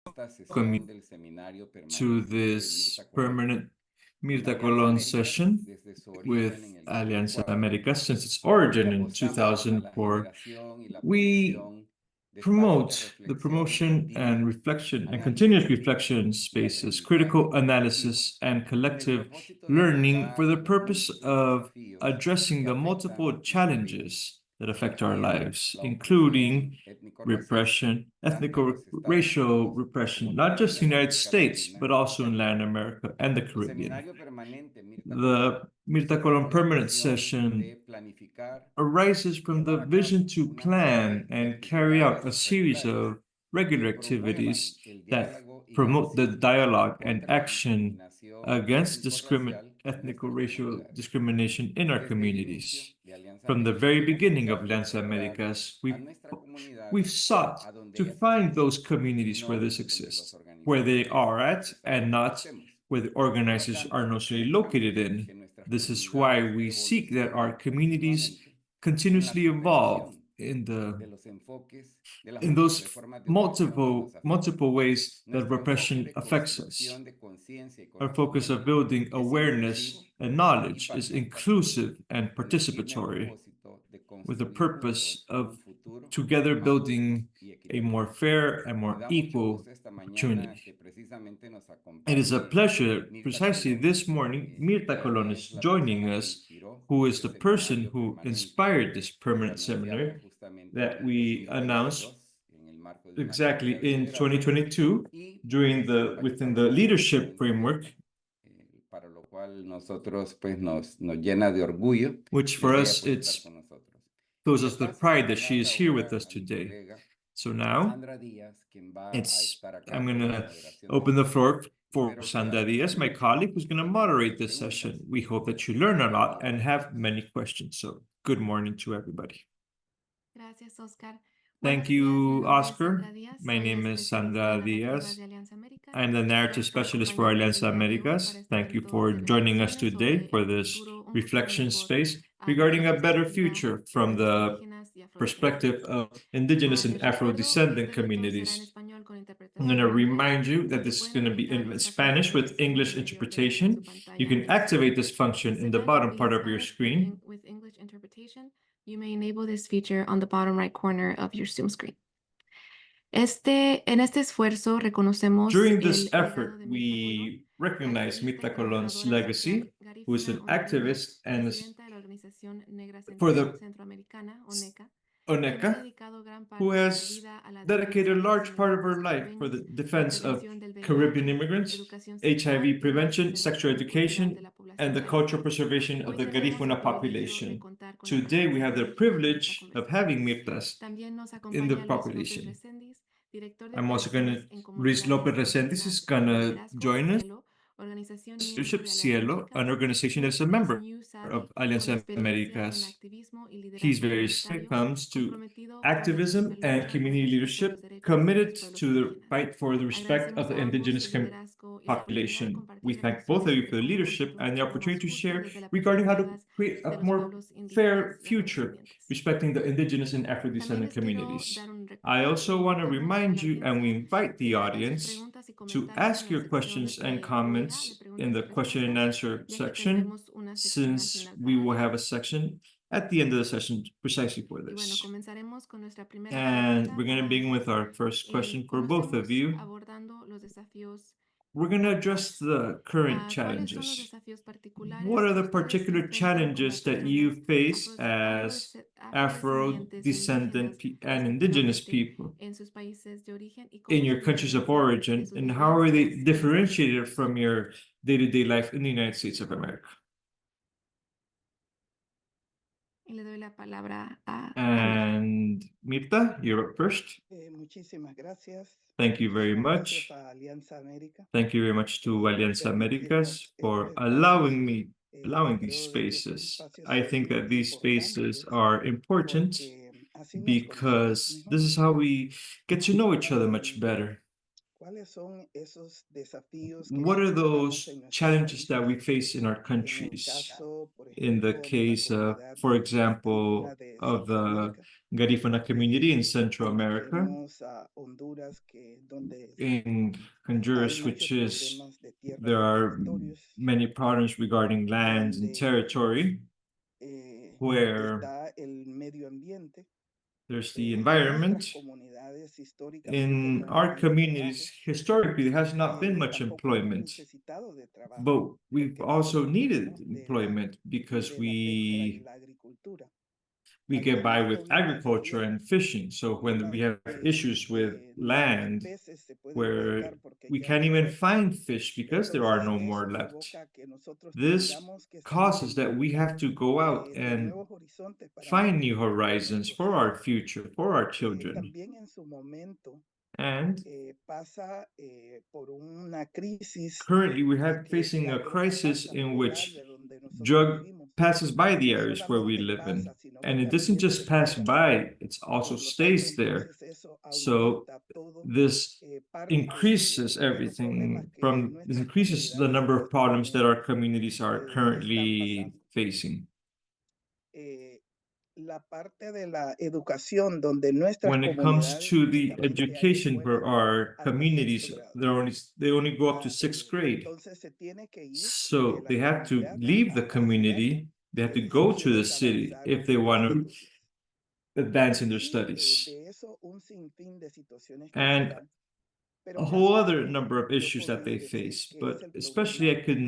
welcome you to this permanent Mirtha Colón session with Alianza America. Since its origin in 2004, we promote the promotion and reflection and continuous reflection spaces, critical analysis, and collective learning for the purpose of addressing the multiple challenges that affect our lives, including repression, racial repression, not just in the United States, but also in Latin America and the Caribbean. The Mirtha Colón permanent session arises from the vision to plan and carry out a series of regular activities that promote the dialogue and action against ethnic or racial discrimination in our communities. From the very beginning of Alianza Americas, we've sought to find those communities where this exists, where they are at, and not where the organizers are necessarily located in. This is why we seek that our communities continuously evolve in those multiple ways that repression affects us. Our focus of building awareness and knowledge is inclusive and participatory, with the purpose of together building a more fair and more equal opportunity. It is a pleasure, precisely this morning, Mirtha Colón is joining us, who is the person who inspired this permanent seminar that we announced exactly in 2022 within the leadership framework, which for us fills us with pride that she is here with us today. So now I'm going to open the floor for Sandra Diaz, my colleague, who's going to moderate this session. We hope that you learn a lot and have many questions. So good morning to everybody. Thank you, Oscar. My name is Sandra Diaz. I'm the narrative specialist for Alianza Americas. Thank you for joining us today for this reflection space regarding a better future from the perspective of Indigenous and Afro-descendant communities. I'm going to remind you that this is going to be in Spanish with English interpretation. You can activate this function in the bottom part of your screen. With English interpretation, you may enable this feature on the bottom right corner of your Zoom screen. During this effort, we recognize Mirtha Colón's legacy, who is an activist and for the ONECA, who has dedicated a large part of her life for the defense of Caribbean immigrants, HIV prevention, sexual education, and the cultural preservation of the Garífuna population. Today, we have the privilege of having Mirthas in the population. I'm also going to, López Reséndiz is going to join us. Leadership CIELO, an organization that's a member of Alianza Americas. He's very when it comes to activism and community leadership, committed to the fight for the respect of the indigenous population. We thank both of you for the leadership and the opportunity to share regarding how to create a more fair future respecting the indigenous and Afro-descendant communities. I also want to remind you, and we invite the audience to ask your questions and comments in the question and answer section, since we will have a section at the end of the session precisely for this. And we're going to begin with our first question for both of you. We're going to address the current challenges. What are the particular challenges that you face as Afro-descendant and indigenous people in your countries of origin, and how are they differentiated from your day-to-day life in the United States of America? And Mirtha, you're up first. Thank you very much. Thank you very much to Alianza Americas for allowing these spaces. I think that these spaces are important because this is how we get to know each other much better. What are those challenges that we face in our countries? In the case of, for example, of the Garífuna community in Central America, in Honduras, which is, there are many problems regarding lands and territory, where there's the environment. In our communities, historically, there has not been much employment, but we've also needed employment because we get by with agriculture and fishing. So when we have issues with land, where we can't even find fish because there are no more left, this causes that we have to go out and find new horizons for our future, for our children. And currently we have facing a crisis in which drug passes by the areas where we live in. And it doesn't just pass by, it also stays there. So this increases everything this increases the number of problems that our communities are currently facing. When it comes to the education where our communities, they only go up to 6th grade. So they have to leave the community, they have to go to the city if they want to advance in their studies. And a whole other number of issues that they face, but especially I can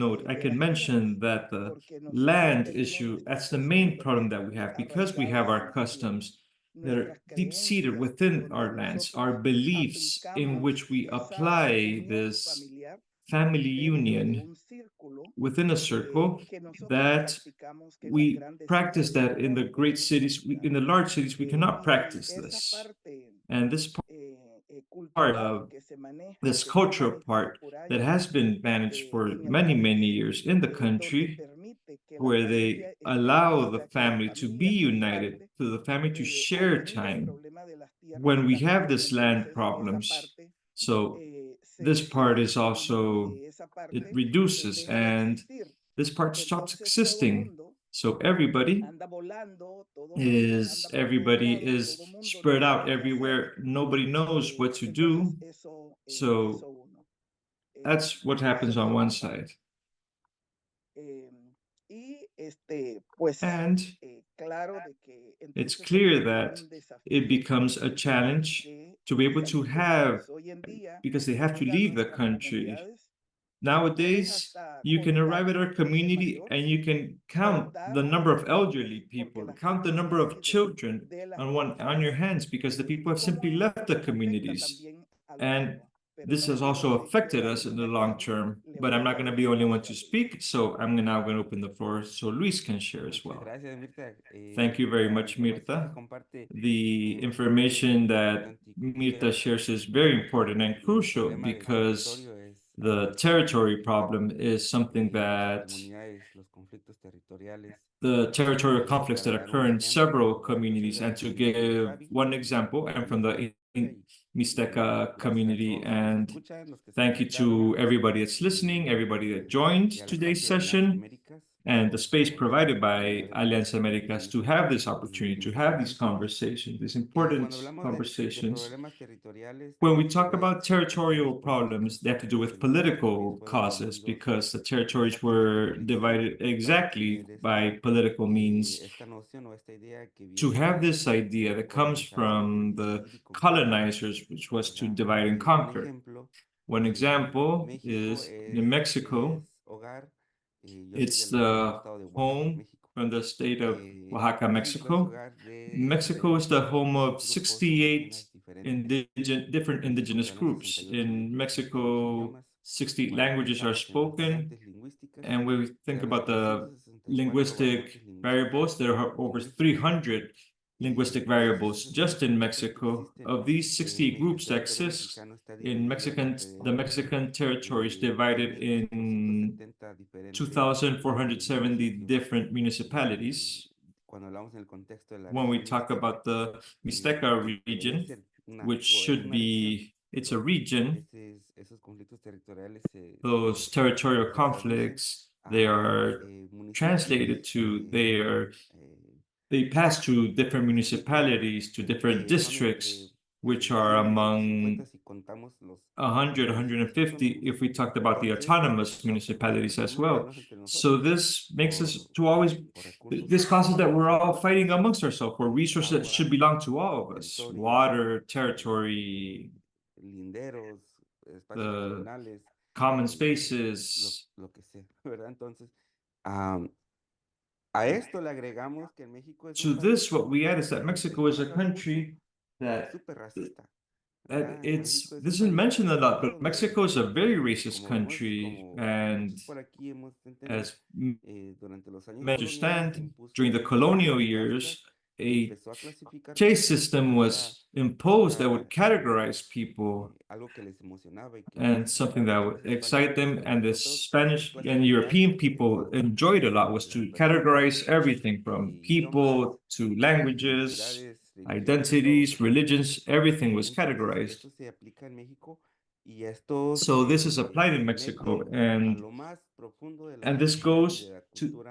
mention that the land issue, that's the main problem that we have, because we have our customs that are deep-seated within our lands, our beliefs in which we apply this family union within a circle, that we practice that in the great cities, in the large cities, we cannot practice this. And this part of this cultural part that has been managed for many, many years in the country, where they allow the family to be united, to the family to share time when we have this land problems. So this part is also, it reduces, and this part stops existing. So everybody is spread out everywhere. Nobody knows what to do. So that's what happens on one side. And it's clear that it becomes a challenge to be able to have, because they have to leave the country. Nowadays, you can arrive at our community and you can count the number of elderly people, count the number of children on your hands, because the people have simply left the communities. And this has also affected us in the long term, but I'm not going to be the only one to speak, so I'm now going to open the floor so Luis can share as well. Thank you very much, Mirtha. The information that Mirtha shares is very important and crucial, because the territory problem is something that the territorial conflicts that occur in several communities. And to give one example, I'm from the Mixteca community, and thank you to everybody that's listening, everybody that joined today's session, and the space provided by Alianza Americas to have this opportunity, to have these conversations, these important conversations. When we talk about territorial problems, they have to do with political causes, because the territories were divided exactly by political means. To have this idea that comes from the colonizers, which was to divide and conquer. One example is in Mexico. It's the home from the state of Oaxaca, Mexico. Mexico is the home of 68 different indigenous groups. In Mexico, 60 languages are spoken. And when we think about the linguistic variables, there are over 300 linguistic variables just in Mexico. Of these 60 groups that exist in the Mexican territories, divided in 2,470 different municipalities. When we talk about the Mixteca region, which should be, it's a region those territorial conflicts, they are translated to, they pass to different municipalities, to different districts, which are among 100, 150 if we talked about the autonomous municipalities as well. So this makes us to always, this causes that we're all fighting amongst ourselves for resources that should belong to all of us: water, territory, the common spaces. To this, what we add is that Mexico is a country that this isn't mentioned a lot, but Mexico is a very racist country, and as you understand, during the colonial years, a chase system was imposed that would categorize people, and something that would excite them, and the Spanish and European people enjoyed a lot, was to categorize everything from people to languages, identities, religions. Everything was categorized. So this is applied in Mexico, and this goes to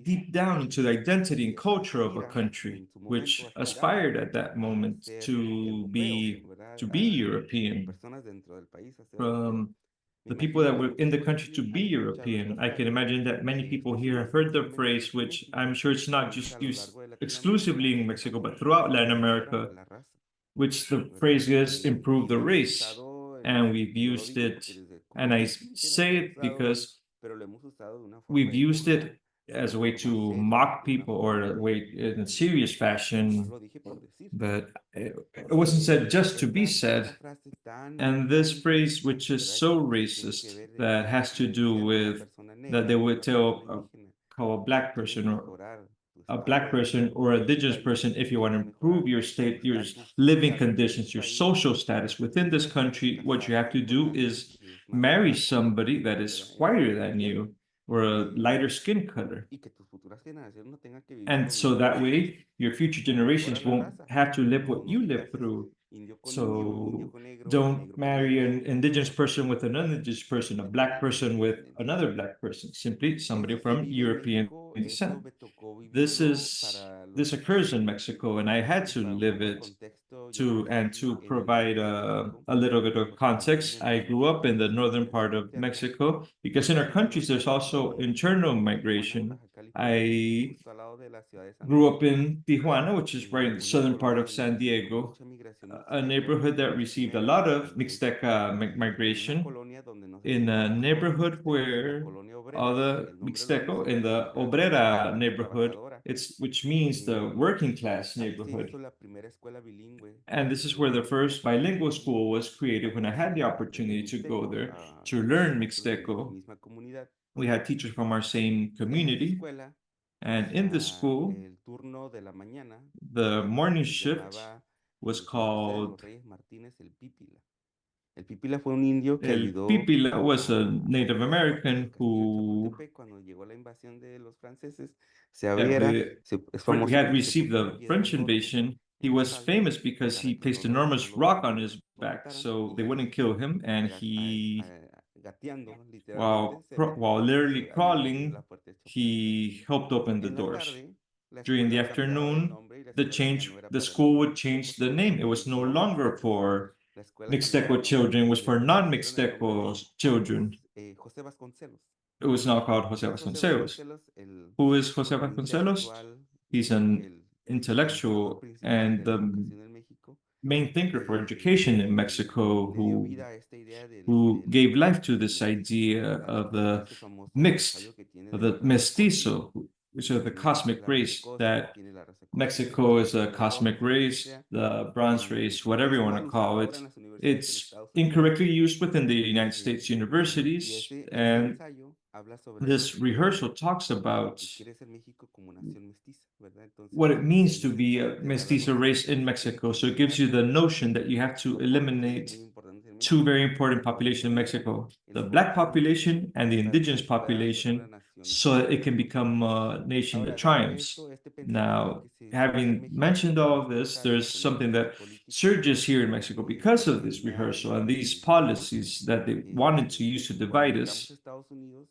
deep down into the identity and culture of a country, which aspired at that moment to be European. From the people that were in the country to be European, I can imagine that many people here have heard the phrase, which I'm sure it's not just used exclusively in Mexico, but throughout Latin America, which the phrase is "improve the race." And we've used it, and I say it because we've used it as a way to mock people, or a way in a serious fashion, but it wasn't said just to be said. And this phrase, which is so racist, that has to do with that they would call a black person or indigenous person, if you want to improve your state, your living conditions, your social status within this country, what you have to do is marry somebody that is whiter than you or a lighter skin color. And so that way, your future generations won't have to live what you lived through. So don't marry an indigenous person with an indigenous person, a black person with another black person, simply somebody from European descent. This occurs in Mexico, and I had to live it to provide a little bit of context. I grew up in the northern part of Mexico, because in our countries there's also internal migration. I grew up in Tijuana, which is right in the southern part of San Diego, a neighborhood that received a lot of Mixteca migration, in a neighborhood where all the Mixteco, in the Obrera neighborhood, which means the working class neighborhood. And this is where the first bilingual school was created. When I had the opportunity to go there to learn Mixteco, we had teachers from our same community. And in the school, the morning shift was called El Pipila was a Native American who he had received the French invasion. He was famous because he placed enormous rock on his back so they wouldn't kill him, and he, while literally crawling, he helped open the doors. During the afternoon, the school would change the name. It was no longer for Mixteco children, was for non-Mixteco children. It was now called Jose Vasconcelos. Who is Jose Vasconcelos? He's an intellectual and the main thinker for education in Mexico, who gave life to this idea of the mestizo, which are the cosmic race, that Mexico is a cosmic race, the bronze race, whatever you want to call it. It's incorrectly used within the United States universities, and this rehearsal talks about what it means to be a mestizo race in Mexico. So it gives you the notion that you have to eliminate two very important populations in Mexico: the black population and the indigenous population, so that it can become a nation that triumphs. Now, having mentioned all of this, there's something that surges here in Mexico because of this rehearsal and these policies that they wanted to use to divide us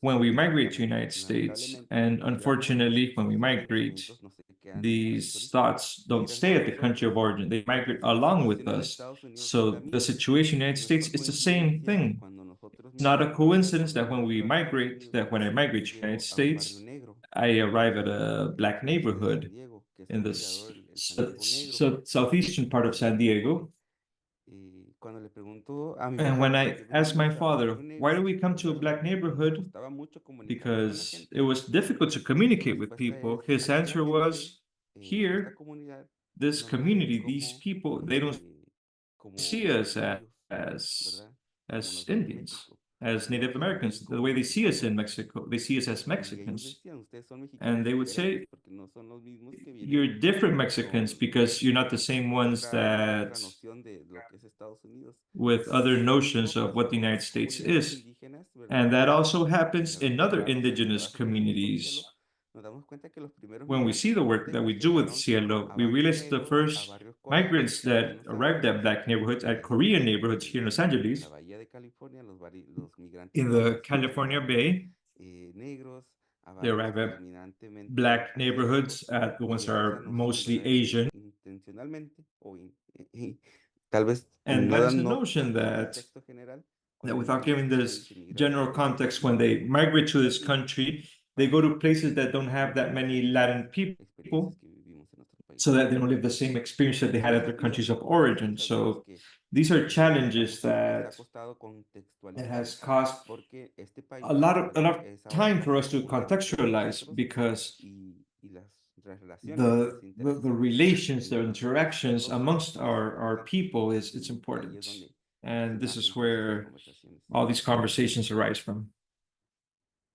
when we migrate to the United States. And unfortunately, when we migrate, these thoughts don't stay at the country of origin. They migrate along with us. So the situation in the United States is the same thing. It's not a coincidence that when I migrate to the United States, I arrive at a Black neighborhood in the southeastern part of San Diego. And when I asked my father, why do we come to a Black neighborhood? Because it was difficult to communicate with people. His answer was, here, this community, these people, they don't see us as, as Indians, as Native Americans. The way they see us in Mexico, they see us as Mexicans. And they would say, you're different Mexicans because you're not the same ones that with other notions of what the United States is. And that also happens in other indigenous communities. When we see the work that we do with CIELO, we realize the first migrants that arrived at Black neighborhoods, at Korean neighborhoods here in Los Angeles, in the California Bay, they arrive at Black neighborhoods, the ones that are mostly Asian. And that is the notion that without giving this general context, when they migrate to this country, they go to places that don't have that many Latin people, so that they don't live the same experience that they had at their countries of origin. So these are challenges that it has cost a lot of time for us to contextualize, because the relations, the interactions amongst our people it's important. And this is where all these conversations arise from.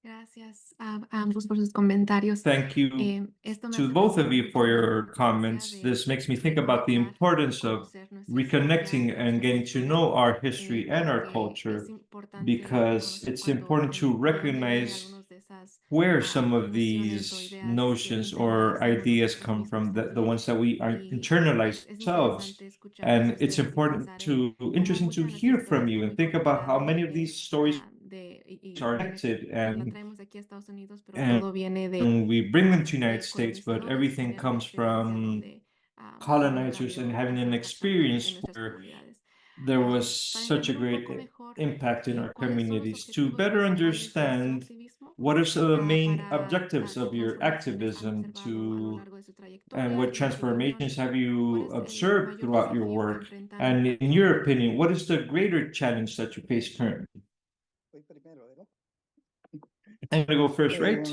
Gracias a ambos por sus comentarios. Thank you to both of you for your comments. This makes me think about the importance of reconnecting and getting to know our history and our culture, because it's important to recognize where some of these notions or ideas come from, the ones that we are internalize ourselves. And it's interesting to hear from you and think about how many of these stories are connected, and we bring them to the United States, but everything comes from colonizers and having an experience where there was such a great impact in our communities. To better understand what are some of the main objectives of your activism, and what transformations have you observed throughout your work? And in your opinion, what is the greater challenge that you face currently? I'm gonna go first, right?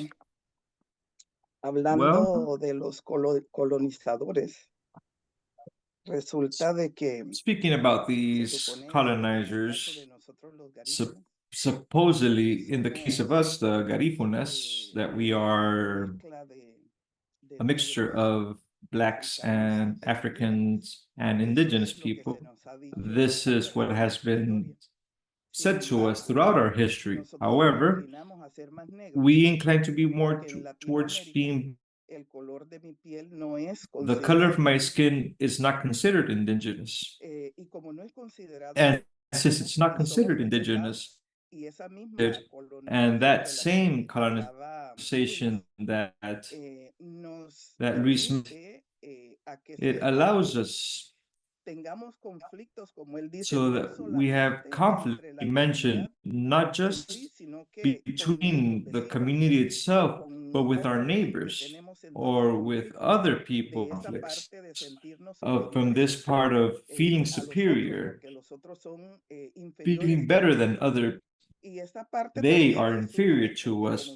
Hablando de los colonizadores, resulta de que Speaking about these colonizers, supposedly in the case of us, the Garífunas, that we are a mixture of Blacks and Africans and indigenous people. This is what has been said to us throughout our history. However, we incline to be more towards being, the color of my skin is not considered indigenous. And since it's not considered indigenous, and that same colonization that recent, it allows us so that we have conflict, you mentioned, not just between the community itself, but with our neighbors or with other people. Conflicts from this part of feeling superior, feeling better than other, they are inferior to us.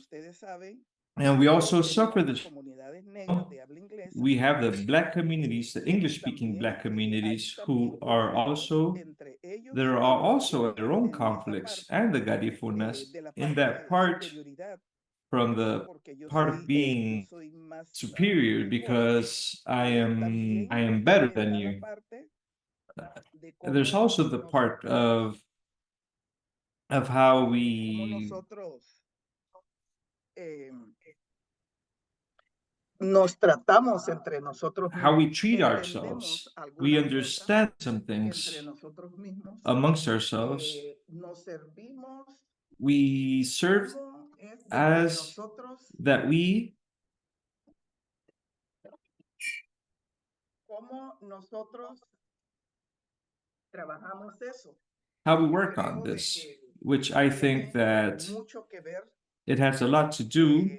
And we also suffer this. We have the Black communities, the English-speaking Black communities, who are also, there are also their own conflicts, and the Garífunas in that part, from the part of being superior because I am better than you. There's also the part of, how we nos tratamos entre nosotros how we mismos. treat Entendemos ourselves. algunas We cosas understand some entre things nosotros mismos. amongst ourselves. Nos servimos. We serve ¿Cómo es de que as nosotros, that we cómo nosotros trabajamos eso? how we work on Creo de this, que which I think tiene that mucho que ver it has a lot to do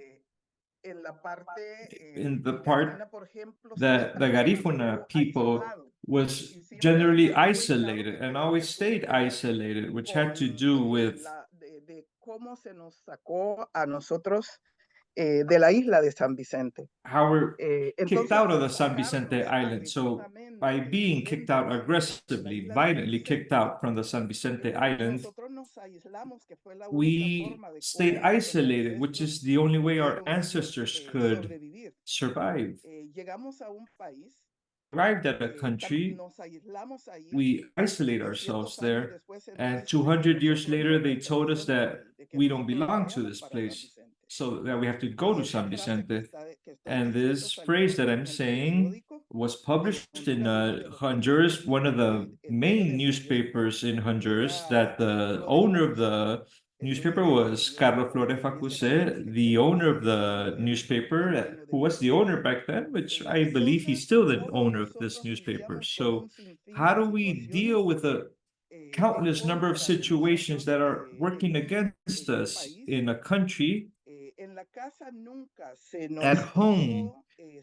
en la parte in the part Garífuna, por ejemplo, that the siempre hemos Garífuna sido people aislados was y siempre generally hemos estado isolated and aislados always que stayed tuvo que ver isolated, which had to con, do with de cómo se nos sacó a nosotros de la isla de San Vicente. how we're kicked out of the San sacarnos Vicente Island. So by being kicked out aggressively, violently kicked out from the San Vicente Island, nosotros nos aislamos, que fue la única we forma de stayed cómo nuestros isolated, which is the only way our pudieron, ancestors could sobrevivir. survive. Llegamos a un país, Arrived at a country, nos aislamos ahí, we isolate y ourselves 200 años there, después and entonces 200 nosotros years later, no they told us pertenecemos that ahí, de que we don't nosotros belong nos to vayamos this para San place, Vicente. so that we have to go Y to esa San frase que Vicente. que estoy And diciendo this salió phrase that en I'm el saying periódico was de published in Honduras de los Honduras, one of the el 9 main de julio, newspapers in Honduras, era that the Flores owner of Facusé, the el newspaper dueño del was periódico, Carlos Flores y ese Facusé, país the que owner of fue the newspaper, dueño who del was the owner back then, which I believe he's still the owner of this newspaper. So how do we deal with a countless number of situations that are working against us in a country? At home,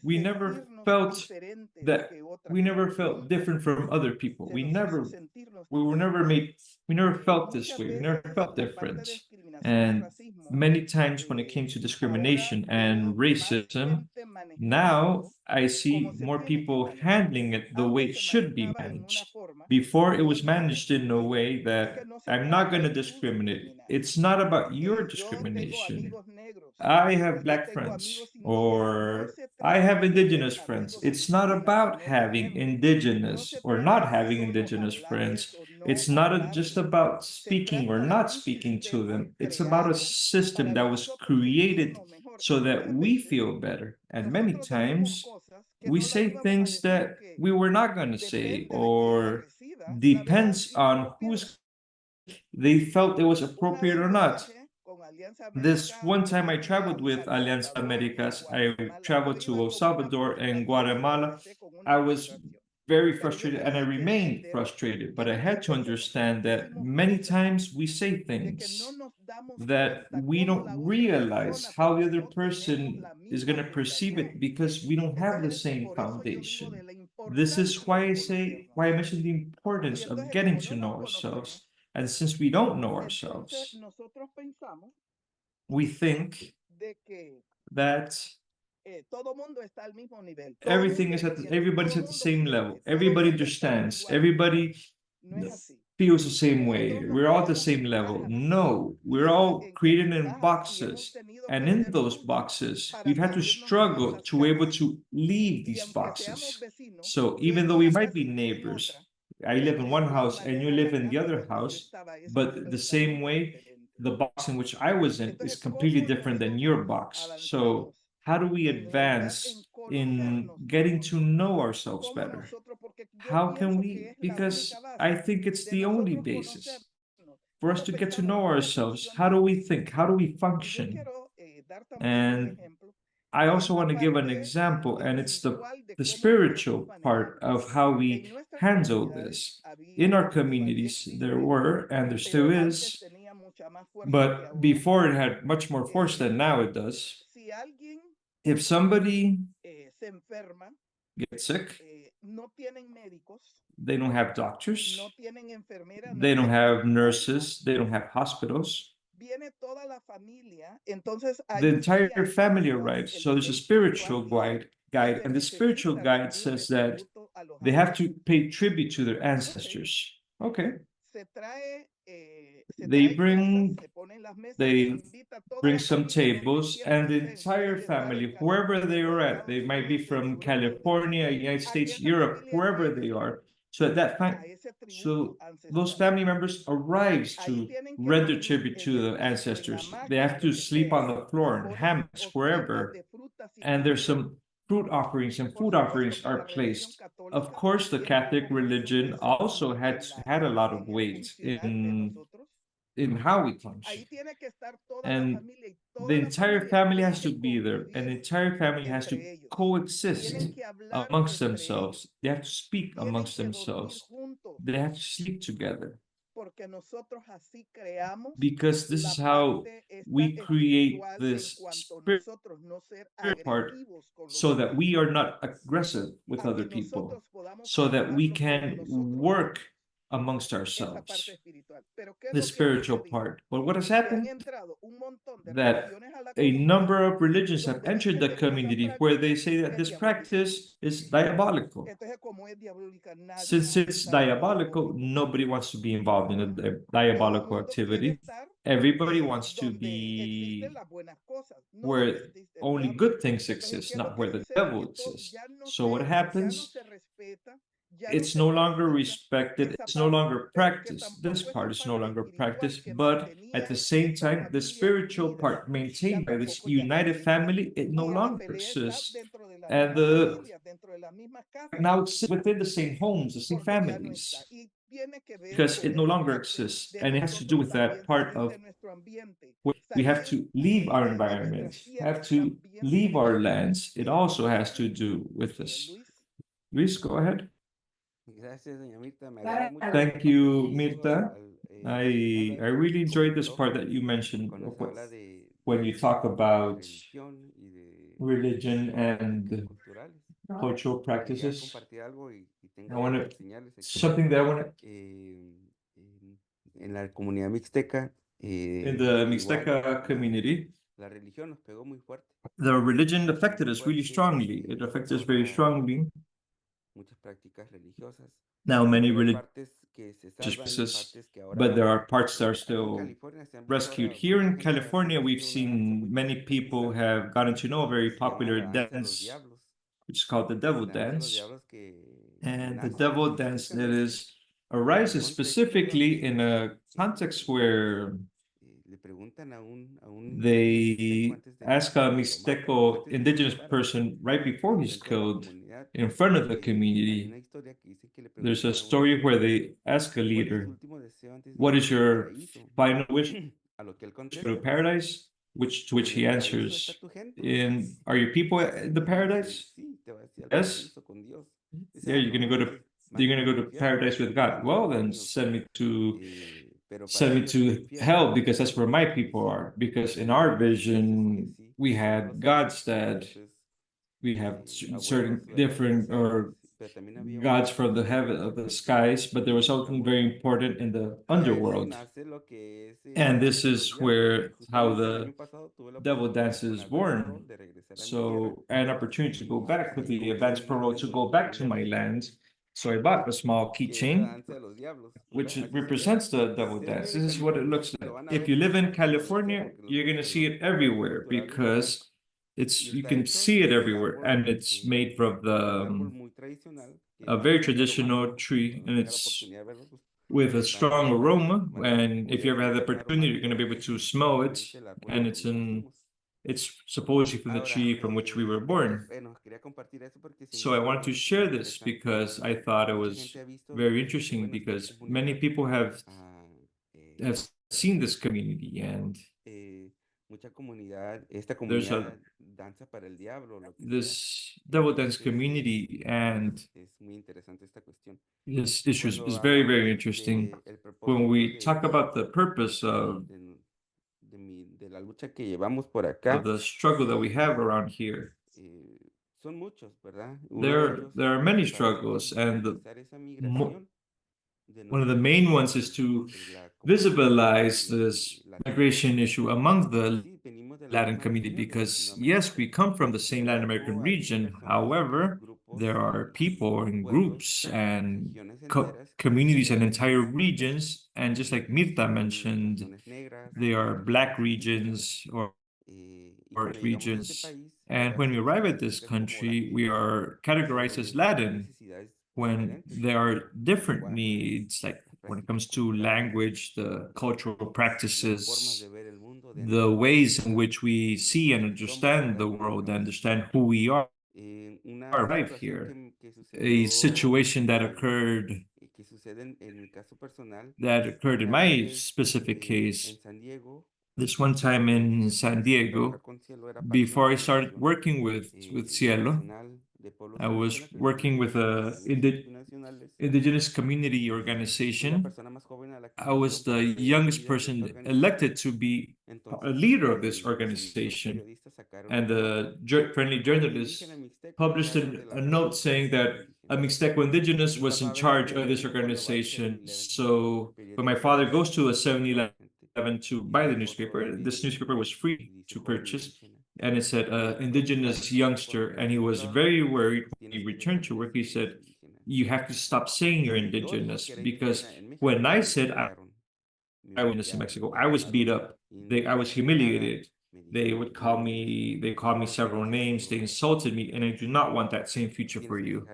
we never felt that we never felt different from other people. We never felt this way. We never felt different. And many times when it came to discrimination and racism, now I see more people handling it the way it should be managed. Before, it was managed in a way that I'm not going to discriminate. It's not about your discrimination. I have Black friends, or I have Indigenous friends. It's not about having Indigenous or not having Indigenous friends. It's not just about speaking or not speaking to them. It's about a system that was created so that we feel better. And many times we say things that we were not going to say, or depends on who's they felt it was appropriate or not. This one time I traveled with Alianza Americas, I traveled to El Salvador and Guatemala. I was very frustrated and I remained frustrated, but I had to understand that many times we say things that we don't realize how the other person is going to perceive it because we don't have the same foundation. This is why I mentioned the importance of getting to know ourselves. And since we don't know ourselves, we think that everybody's at the same level. Everybody understands. Everybody feels the same way. We're all at the same level. No, we're all created in boxes. And in those boxes, we've had to struggle to be able to leave these boxes. So even though we might be neighbors, I live in one house and you live in the other house, but the same way, the box in which I was in is completely different than your box. So how do we advance in getting to know ourselves better? How can we? Because I think it's the only basis for us to get to know ourselves. How do we think? How do we function? And I also want to give an example, and it's the spiritual part of how we handle this. In our communities, there were, and there still is, but before it had much more force than now it does. If somebody gets sick, they don't have doctors, they don't have nurses, they don't have hospitals. The entire family arrives. So there's a spiritual guide, and the spiritual guide says that they have to pay tribute to their ancestors. Okay. They bring some tables, and the entire family, wherever they are at, they might be from California, United States, Europe, wherever they are, So at that a time, ese so tributo those ancestral. family members arrives Ahí to tienen que render dormir tribute en to el the piso, en la ancestors. They hamaca, have lo to que sleep sea, on the floor, in ponen hammocks, ofrendas wherever. de frutas y And there's frutos. some fruit offerings and Por food supuesto offerings que are la religión placed. católica Of course, the tiene un Catholic poco de su religion peso also had a lot of en el weight funcionar de nosotros. in how we function. Ahí tiene que estar toda la And familia y toda the la entire familia family tiene has to que be there, and the convivir entire family has to entre ellos. coexist Tienen que hablar amongst entre themselves. ellos. They have to speak Tienen amongst que dormir themselves. juntos. They have to sleep together. Porque nosotros así creamos Because this la is how parte esta we create espiritual en this cuanto spirit nosotros no ser part agresivos con los so that demás. we are not aggressive with A other que people, nosotros podamos so that we trabajarnos can como nosotros work amongst esa parte ourselves, espiritual. Pero ¿qué es the lo que ha spiritual sucedido? part. But what has Que han happened? entrado un montón de That religiones a la a comunidad number of religions have donde entered dicen the de que esa community where they práctica say that es this diabólica. practice is diabolical. Entonces, como es diabólica, nadie Since quiere it's estar en lo diabolical, diabólico. nobody wants to be involved in a Todo diabolical mundo quiere activity. estar Everybody wants to donde be existen las buenas cosas, no where donde existe el only diablo. good things Entonces, ¿qué exist, es lo not que where the sucede? devil Que esto exists. ya no So what ya no happens? se respeta, ya no It's se no longer practica respected, esa it's no parte, longer pero que practiced. This tampoco part esa is no parte longer espiritual practiced, que but at mantenía the same esta time, the familia spiritual unida, part ya maintained by this tampoco ya no united existe. family, it no Y la longer pelea está exists. dentro de las And mismas familias, dentro de las mismas casas, now it's within the same homes, the same porque ya no families, está. Y tiene que ver because con it no esa longer parte exists. de And it has to do nosotros with that también part salir of de nuestro ambiente, we have salir to leave our de nuestras environment, have tierras to también leave our tiene lands. It que also ver, has to do with this. Luis. Luis, go ahead. Gracias, doña Mirta. Me agrada mucho Thank you, eso Mirta. I really enjoyed this part that you mentioned cuando se habla de when you talk about religión y de religion and prácticas culturales. cultural Quería practices. compartir algo y I tengo want algunas to señales aquí. something that I want to En la comunidad mixteca, in the Mixteca community. la religión nos pegó muy fuerte. The religion affected us really strongly. It affected us very strongly. Muchas prácticas religiosas. Now, many Pero hay religious partes que se salvan y practices, partes que ahora but there are parts that are aquí en still California se han visto rescued. ahora Here mucha in gente ha California, we've conocido una danza seen muy many people popular have gotten to know a very que se llama popular la danza de los dance, diablos. which is called the devil La danza de los dance. diablos que And the nace devil dance that is arises specifically in a context where le preguntan a un they ask a antes Mixteco de indigenous ejecutarlo, person right before he's frente a la killed comunidad, in front of the hay community. una historia que dice que le There's a preguntan a un story líder, where they ask a ¿cuál es tu leader, último deseo antes de what ir is al your paraíso? final wish A lo que él to contesta, paradise? To which ¿en he el paraíso answers, está tu gente? are your people in the paradise? Sí, te vas al Yes. paraíso con Dios. Dice, Yeah, you're gonna go to entonces, you're gonna go mándame al to infierno, paradise with God. donde Well, están then mis pero para send me ellos el to infierno hell because that's where my es people are. Because in our vision, we had gods that we have certain different or pero también había gods from the heaven of the skies, but there was something very important in the underworld. And this is where how the devil dance is born. So an opportunity to go back with the advance parole to go back to my land. So I bought a small keychain, which represents the devil dance. This is what it looks like. If you live in California, you're gonna see it everywhere because you can see it everywhere, and it's made from a very traditional tree, and it's with a strong aroma. And if you ever have the opportunity, you're going to be able to smell it. And it's supposedly from the tree from which we were born. So I wanted to share this because I thought it was very interesting because many people have seen this community, and there's this devil dance community, and this issue is very, very interesting. When we talk about the purpose of the struggle that we have around here, there are many struggles, and one of the main ones is to visibilize this migration issue among the Latin community, because yes, we come from the same Latin American region. However, there are people and groups and communities and entire regions, and just like Mirtha mentioned, they are Black regions or regions. And when we arrive at this country, we are categorized as Latin. when there are different needs, like when it comes to language, the cultural practices, the ways in which we see and understand the world, understand who we are right here. A situation that occurred in my specific case, this one time in San Diego, before I started working with CIELO, I was working with a indigenous community organization. I was the youngest person elected to be a leader of this organization, and the friendly journalist published a note saying that a Mixteco indigenous was in charge of this organization. So when my father goes to a 7-Eleven to buy the newspaper, this newspaper was free to purchase, and it said indigenous youngster, and he was very worried when he returned to work. He said, you have to stop saying you're indigenous, because when I said I was in Mexico, I was beat up. I was humiliated. They called me several names. They insulted me, and I do not want that same future for you.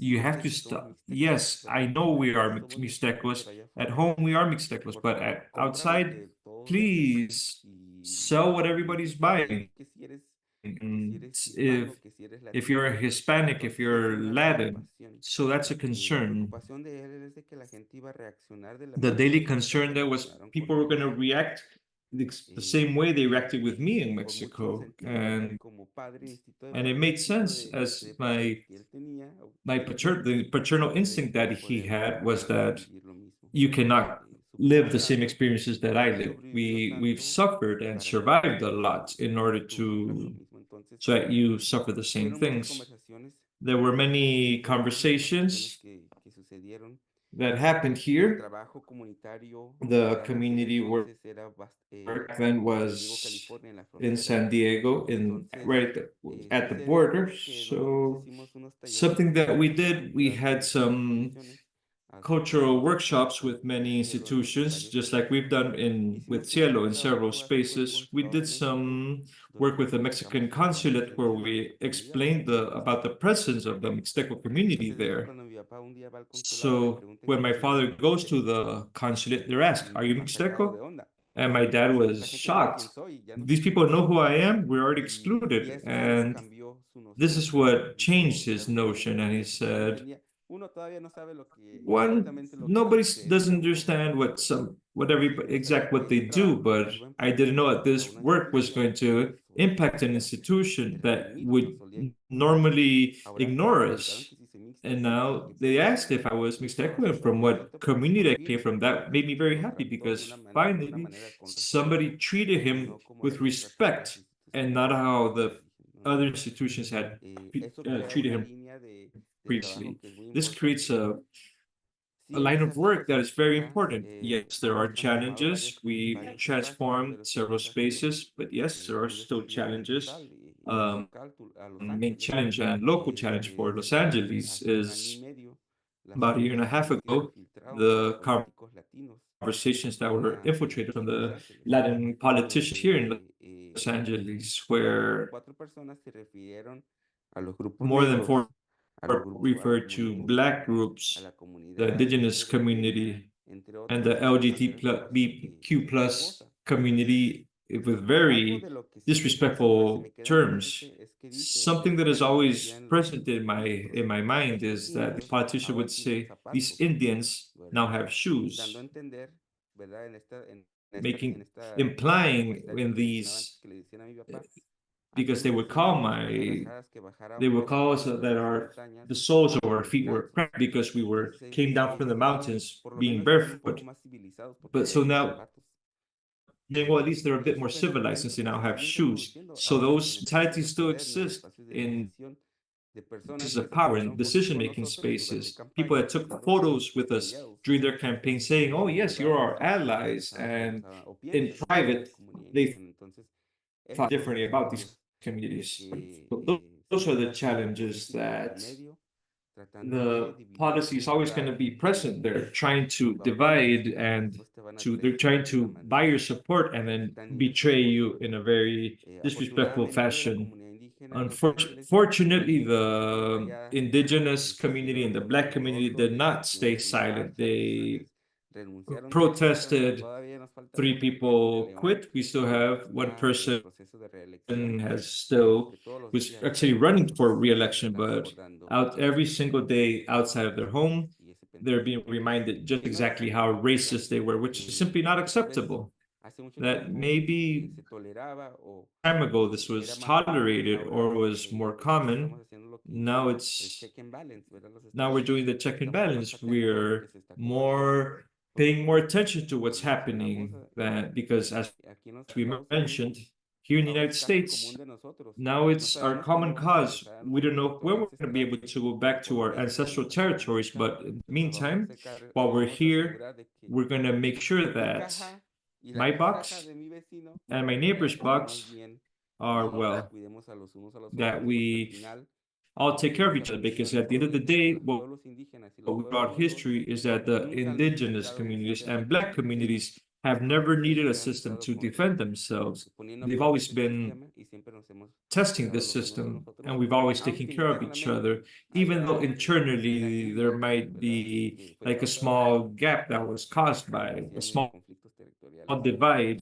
You have to stop. Yes, I know we are Mixtecos. At home, we are Mixtecos, but outside, please sell what everybody's buying. And if you're a Hispanic, if you're Latin, so that's a concern. The daily concern there was people were going to react the same way they reacted with me in Mexico, and it made sense, as the paternal instinct that he had was that you cannot live the same experiences that I lived. We've suffered and survived a lot in order to so that you suffer the same things. There were many conversations that happened here. The community work then was in San Diego, right at the border. So something that we did, we had some cultural workshops with many institutions, just like we've done with CIELO in several spaces. We did some work with the Mexican consulate where we explained about the presence of the Mixteco community there. So when my father goes to the consulate, they're asked, "Are you Mixteco?" And my dad was shocked. These people know who I am. We're already excluded. And this is what changed his notion. And he said, nobody doesn't understand what they do, but I didn't know that this work was going to impact an institution that would normally ignore us. And now they asked if I was Mixteco, and from what community I came from. That made me very happy, because finally somebody treated him with respect and not how the other institutions had treated him previously. This creates a line of work that is very important. Yes, there are challenges. We transformed several spaces, but yes, there are still challenges. Main challenge and local challenge for Los Angeles is about a year and a half ago, the conversations that were infiltrated from the Latin politicians here in Los Angeles, where more than four referred to Black groups, the indigenous community, and the LGBTQ plus community with very disrespectful terms. Something that is always present in my mind is that the politician would say, "These Indians now have shoes," implying in these, because they would call us that the soles of our feet were cracked because we came down from the mountains being barefoot. But so now, well, at least they're a bit more civilized since they now have shoes. So those mentalities still exist in places of power and decision-making spaces. People that took photos with us during their campaign saying, "Oh yes, you're our allies," and in private they thought differently about these communities. So those are the challenges that the policy is always going to be present. They're trying to divide, and they're trying to buy your support and then betray you in a very disrespectful fashion. Unfortunately, the indigenous community and the Black community did not stay silent. They protested. 3 people quit. We still have one person who's actually running for re-election, but out every single day outside of their home, they're being reminded just exactly how racist they were, which is simply not acceptable. That maybe time ago this was tolerated or was more common. Now we're doing the check and balance. We're paying more attention to what's happening, because as we mentioned, here in the United States, now it's our common cause. We don't know when we're going to be able to go back to our ancestral territories, but in the meantime, while we're here, we're going to make sure that my box and my neighbor's box are well, that we all take care of each other, because at the end of the day, what throughout history is that the indigenous communities and Black communities have never needed a system to defend themselves. They've always been testing this system, and we've always taken care of each other, even though internally there might be like a small gap that was caused by a small divide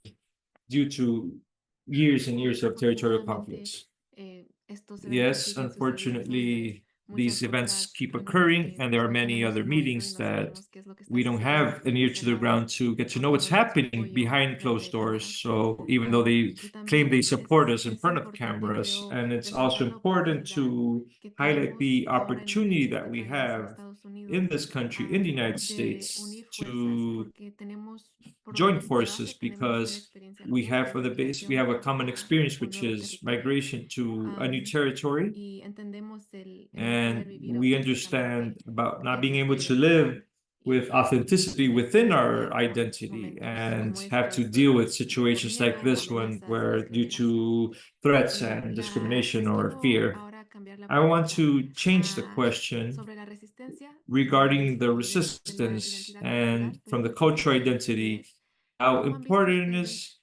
due to years and years of territorial conflicts. Yes, unfortunately, these events keep occurring, and there are many other meetings that we don't have an ear to the ground to get to know what's happening behind closed doors. So even though they claim they support us in front of cameras, and it's also important to highlight the opportunity that we have in this country, in the United States, to join forces, because we have a common experience, which is migration to a new territory, and we understand about not being able to live with authenticity within our identity, and have to deal with situations like this one, where due to threats and discrimination or fear. I want to change the question regarding the resistance and from the cultural identity. How important it is?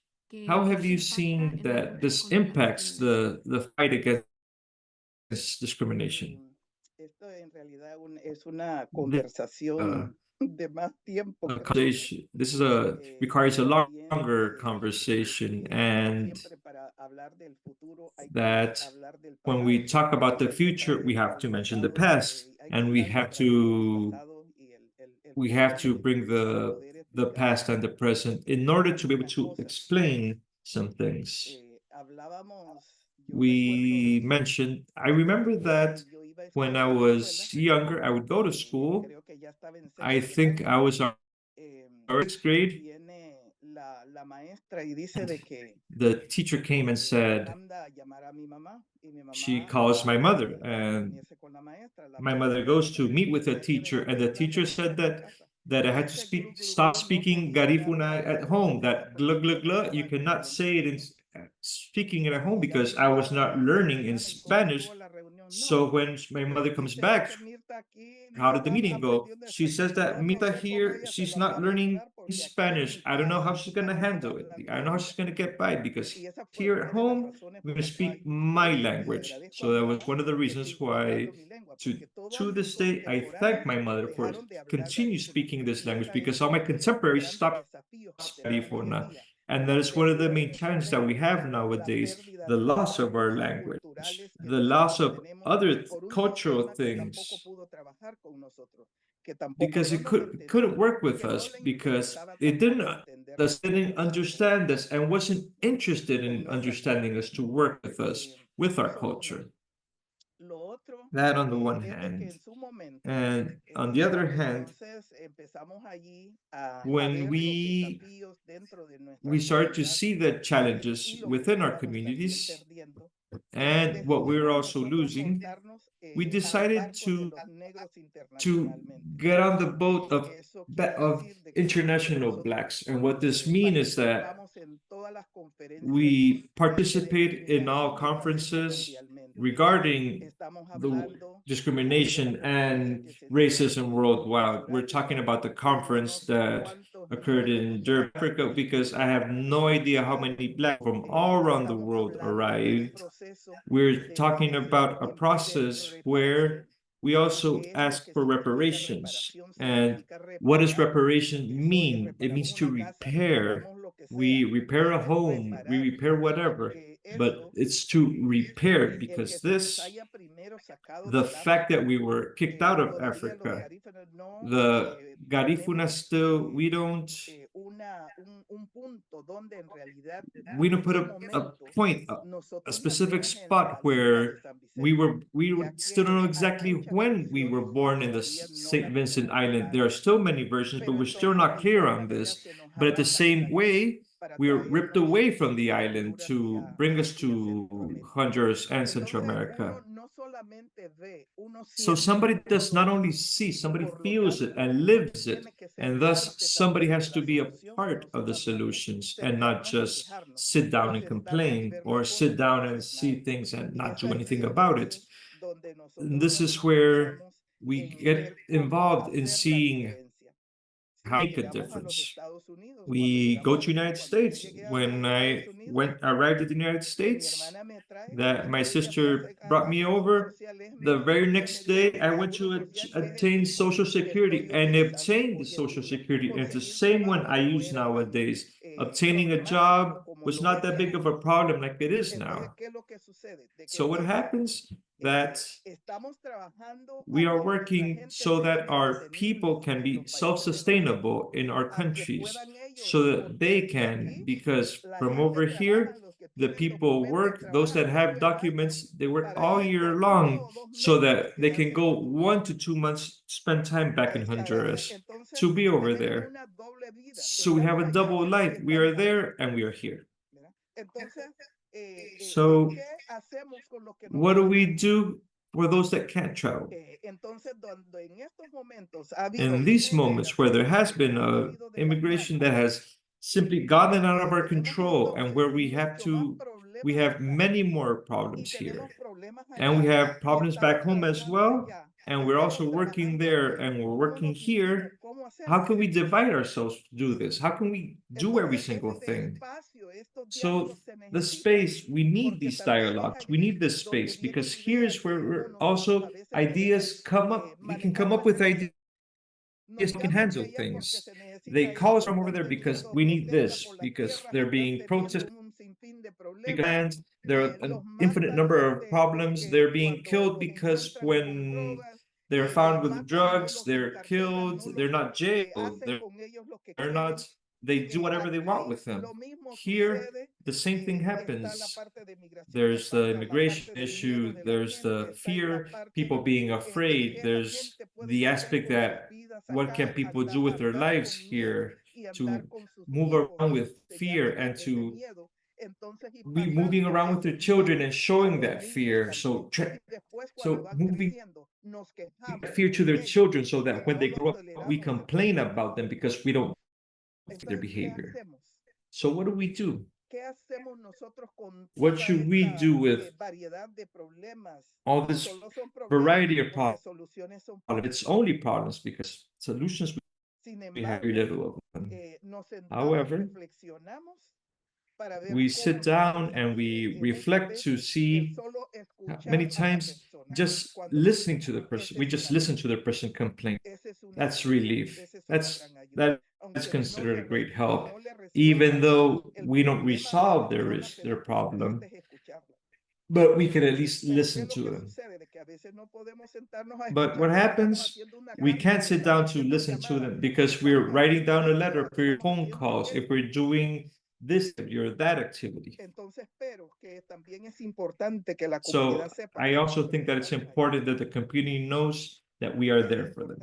How have you seen that this impacts the fight against discrimination? Esto en realidad es una conversación de más tiempo. This requires a longer conversation, and that when we talk about the future, we have to mention the past, and we have to bring the past and the present in order to be able to explain some things. We mentioned, I remember that when I was younger, I would go to school. I think I was in 6th grade. The teacher came and said, she calls my mother, and my mother goes to meet with the teacher, and the teacher said that I had to stop speaking Garífuna at home, that glug glug glug, you cannot say it in speaking it at home, because I was not learning in Spanish. So when my mother comes back, how did the meeting go? She says that Mirtha here, she's not learning Spanish. I don't know how she's going to handle it. I don't know how she's going to get by, because here at home, we're going to speak my language. So that was one of the reasons why, to this day, I thank my mother for continue speaking this language, because all my contemporaries stopped speaking. And that is one of the main challenges that we have nowadays, the loss of our language, the loss of other cultural things, because it couldn't work with us, because it didn't understand us and wasn't interested in understanding us to work with us, with our culture. That on the one hand. And on the other hand, when we started to see the challenges within our communities and what we were also losing, we decided to get on the boat of international Blacks. And what this means is that we participate in all conferences regarding the discrimination and racism worldwide. We're talking about the conference that occurred in Durban, Africa, because I have no idea how many Black from all around the world arrived. We're talking about a process where we also ask for reparations. And what does reparation mean? It means to repair. We repair a home, we repair whatever, but it's to repair, because the fact that we were kicked out of Africa, the Garífuna still, we don't put a point, a specific spot where we still don't know exactly when we were born in the St. Vincent Island. There are still many versions, but we're still not clear on this. But at the same way, we were ripped away from the island to bring us to Honduras and Central America. So somebody does not only see, somebody feels it and lives it. And thus, somebody has to be a part of the solutions and not just sit down and complain, or sit down and see things and not do anything about it. And this is where we get involved in seeing how to make a difference. We go to the United States. When I arrived at the United States, that my sister brought me over, the very next day I went to obtain Social Security, and obtained the Social Security. And it's the same one I use nowadays. Obtaining a job was not that big of a problem like it is now. So what happens? That we are working so that our people can be self-sustainable in our countries, so that they can, because from over here, the people work, those that have documents, they work all year long, so that they can go 1 to 2 months, spend time back in Honduras to be over there. So we have a double life. We are there and we are here. So what do we do for those that can't travel? In these moments where there has been an immigration that has simply gotten out of our control, and where we have many more problems here, and we have problems back home as well, and we're also working there and we're working here. How can we divide ourselves to do this? How can we do every single thing? So the space, we need these dialogues, we need this space, because here's where we're also ideas come up. We can come up with ideas, we can handle things. They call us from over there because we need this, because they're being protested, because there are an infinite number of problems. They're being killed because when they're found with drugs, they're killed. They're not jailed. They're not, they do whatever they want with them. Here, the same thing happens. There's the immigration issue, there's the fear, people being afraid, there's the aspect that what can people do with their lives here, to move around with fear, and to be moving around with their children and showing that fear. So moving fear to their children, so that when they grow up, we complain about them because we don't like their behavior. So what do we do? What should we do with all this variety of problems? It's only problems, because solutions, we have very little of them. However, we sit down and we reflect to see many times just listening to the person. We just listen to the person complain. That's relief. That is considered a great help, even though we don't resolve their problem, but we can at least listen to them. But what happens? We can't sit down to listen to them because we're writing down a letter for phone calls, if we're doing this or that activity. So I also think that it's important that the community knows that we are there for them.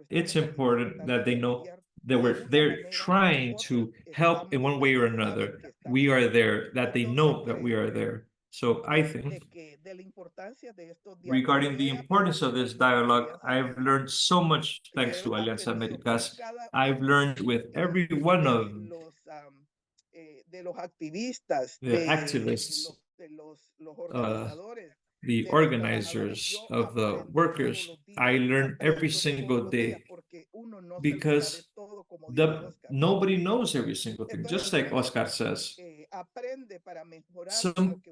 It's important that they know that we're there trying to help in one way or another. We are there, that they know that we are there. So I think, regarding the importance of this dialogue, I've learned so much thanks to Alianza Americas. I've learned with every one of the activists, the organizers, of the workers, I learn every single day because nobody knows every single thing, just like Oscar says.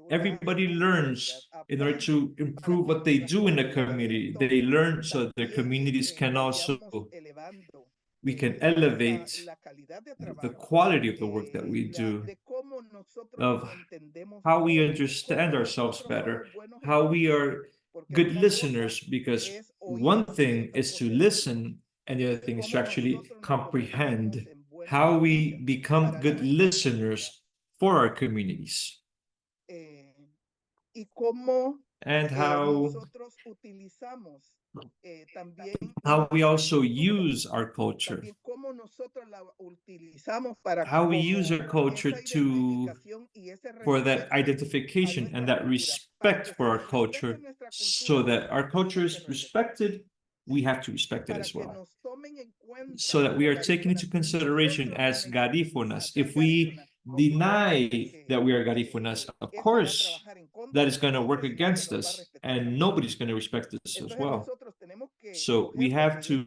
Everybody learns in order to improve what they do in the community. They learn so the communities can also, we can elevate the quality of the work that we do, of how we understand ourselves better, how we are good listeners, because one thing is to listen and the other thing is to actually comprehend how we become good listeners for our communities, and how we also use our culture, how we use our culture for that identification and that respect for our culture, so that our culture is respected, we have to respect it as well, so that we are taken into consideration as Garífunas. If we deny that we are Garífunas, of course, that is going to work against us, and nobody's going to respect us as well. So we have to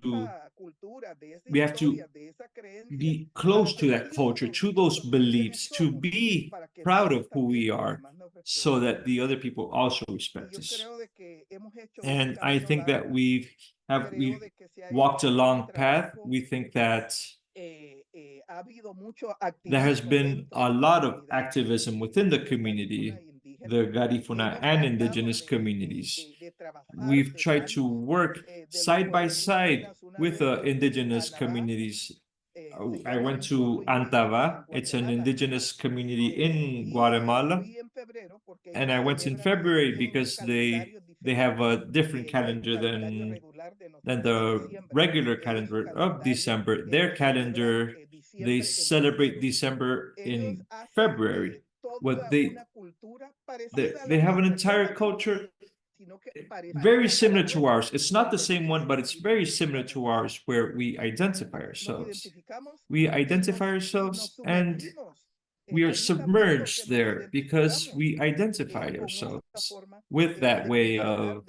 be close to that culture, to those beliefs, to be proud of who we are, so that the other people also respect us. And I think that we've walked a long path. We think that there has been a lot of activism within the community, the Garífuna and indigenous communities. We've tried to work side by side with the indigenous communities. I went to Antava, it's an indigenous community in Guatemala, and I went in February because they have a different calendar than the regular calendar of December. Their calendar, they celebrate December in February. What they have an entire culture very similar to ours. It's not the same one, but it's very similar to ours, where we identify ourselves. We identify ourselves and we are submerged there because we identify ourselves with that way of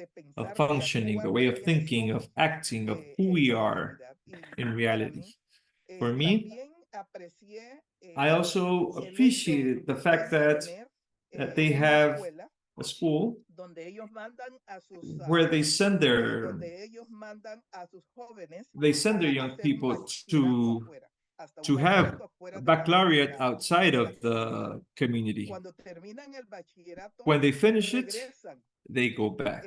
functioning, the way of thinking, of acting, of who we are in reality. For me, I also appreciated the fact that they have a school where they send their young people to have a baccalaureate outside of the community. When they finish it, they go back.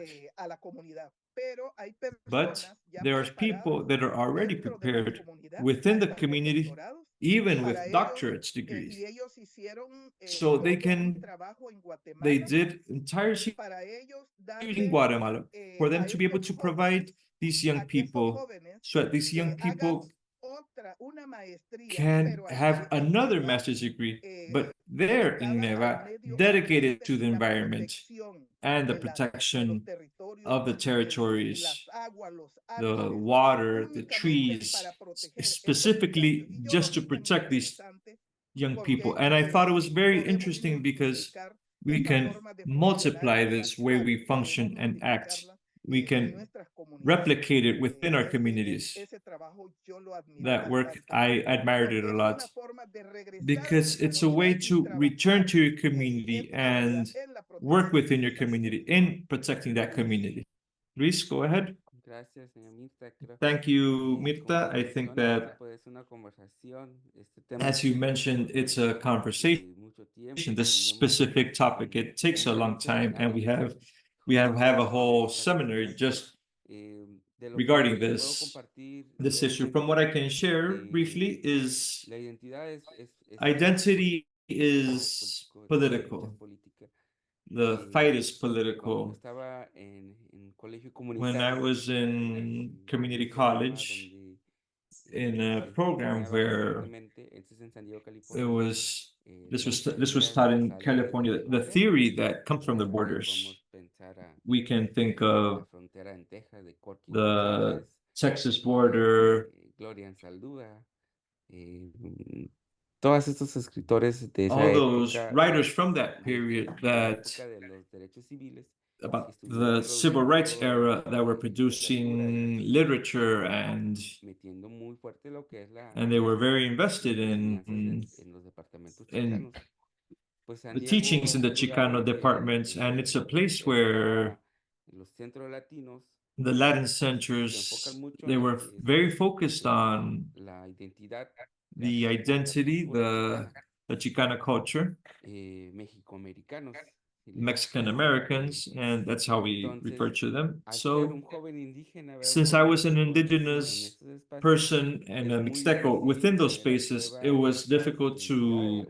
But there are people that are already prepared within the community, even with doctorate degrees. So they did entire in Guatemala for them to be able to provide these young people, so that these young people can have another master's degree, but there in Neva, dedicated to the environment and the protection of the territories, the water, the trees, specifically just to protect these young people. And I thought it was very interesting because we can multiply this way we function and act. We can replicate it within our communities. That work, I admired it a lot, because it's a way to return to your community and work within your community in protecting that community. Luis, go ahead. Thank you, Mirtha. I think that, as you mentioned, it's a conversation. This specific topic, it takes a long time, and we have a whole seminar just regarding this issue. From what I can share briefly is identity is political. The fight is political. When I was in community college, in a program where this was taught in California, the theory that comes from the borders. We can think of the Texas border, all those writers from that period that about the civil rights era that were producing literature and they were very invested in the teachings in the Chicano departments, and it's a place where the Latin centers, they were very focused on the identity, the Chicana culture, Mexican Americans, and that's how we refer to them. So since I was an indigenous person and a Mixteco within those spaces, it was difficult to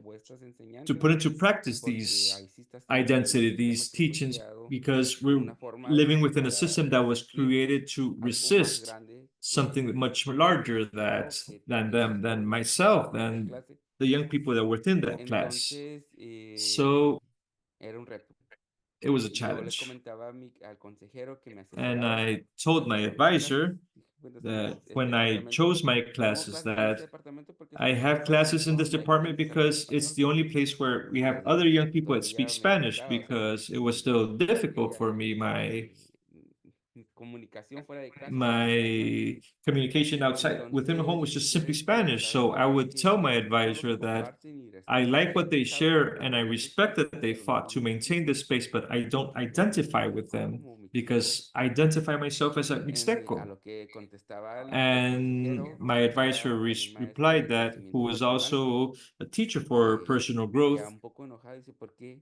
put into practice these identity, these teachings, because we're living within a system that was created to resist something much larger than them, than myself, than the young people that were within that class. So it was a challenge. And I told my advisor that when I chose my classes, that I have classes in this department because it's the only place where we have other young people that speak Spanish, because it was still difficult for me. My communication outside within the home was just simply Spanish. So I would tell my advisor that I like what they share and I respect that they fought to maintain this space, but I don't identify with them because I identify myself as a Mixteco. And my advisor replied that, who was also a teacher for personal growth,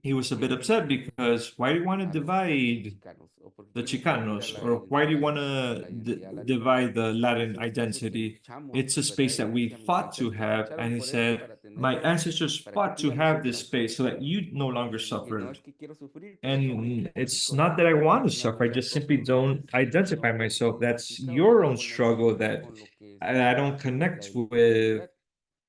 he was a bit upset because why do you want to divide the Chicanos, or why do you want to divide the Latin identity? It's a space that we fought to have. And he said, my ancestors fought to have this space so that you no longer suffered. And it's not that I want to suffer, I just simply don't identify myself. That's your own struggle that I don't connect with.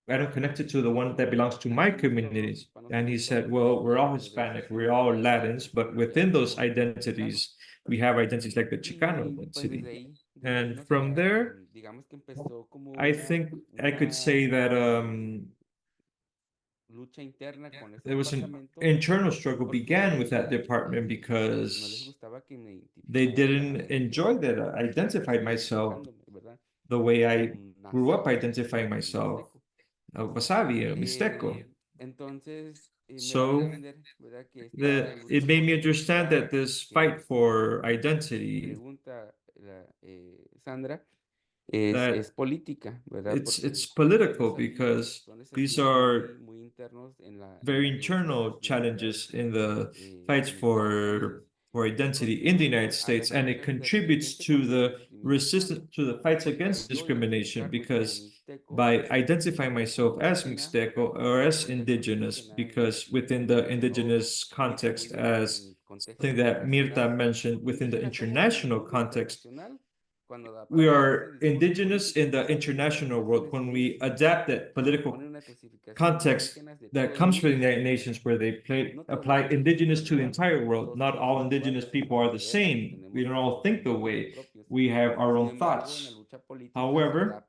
I don't connect it to the one that belongs to my communities. And he said, well, we're all Hispanic, we're all Latins, but within those identities, we have identities like the Chicano identity. And from there, I think I could say that there was an internal struggle began with that department because they didn't enjoy that I identified myself the way I grew up identifying myself, Wasabi, Mixteco. So it made me understand that this fight for identity, that it's political, because these are very internal challenges in the fights for identity in the United States, and it contributes to the resistance to the fights against discrimination, because by identifying myself as Mixteco or as indigenous, because within the indigenous context, as something that Mirtha mentioned, within the international context, we are indigenous in the international world. When we adapt that political context that comes from the United Nations, where they apply indigenous to the entire world, not all indigenous people are the same. We don't all think the way. We have our own thoughts. However,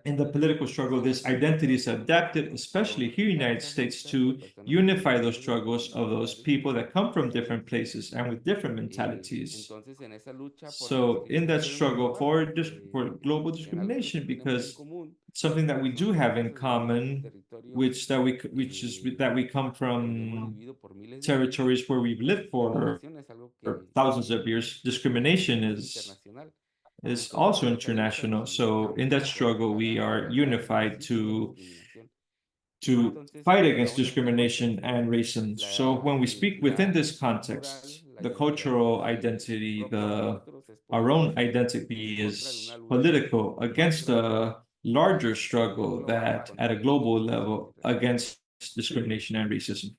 in the political struggle, this identity is adapted, especially here in the United States, to unify those struggles of those people that come from different places and with different mentalities. So in that struggle for global discrimination, because it's something that we do have in common, which is that we come from territories where we've lived for thousands of years. Discrimination is also international. So in that struggle, we are unified to fight against discrimination and racism. So when we speak within this context, the cultural identity, our own identity is political against a larger struggle that at a global level against discrimination and racism.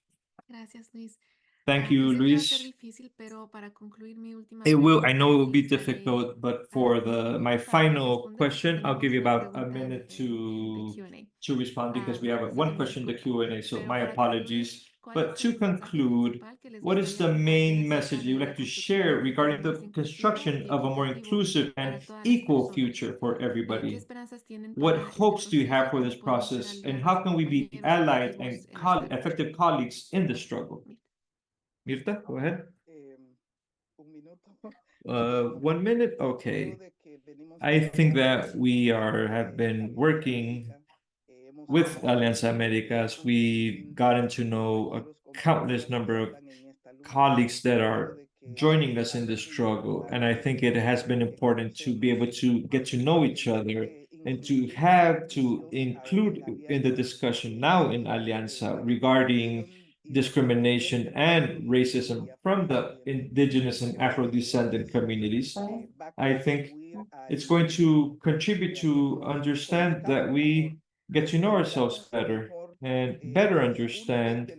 Gracias, Luis. Thank you, Sé que va a Luis. ser difícil, pero para concluir mi última I know pregunta, it will be Luis, difficult, but for my final question, I'll give you about a minute to respond, because we have one question, the Q&A, so my apologies. But to conclude, what is the main message you'd like to share regarding the construction of a more inclusive and equal future for everybody? What hopes do you have for this process, and how can we be allied and effective colleagues in the struggle? Mirtha, go ahead. 1 minute? Okay. I think that we have been working with Alianza Americas. We gotten to know a countless number of colleagues that are joining us in the struggle. And I think it has been important to be able to get to know each other and to have to include in the discussion now in Alianza regarding discrimination and racism from the indigenous and Afro-descendant communities. I think it's going to contribute to understand that we get to know ourselves better and better understand.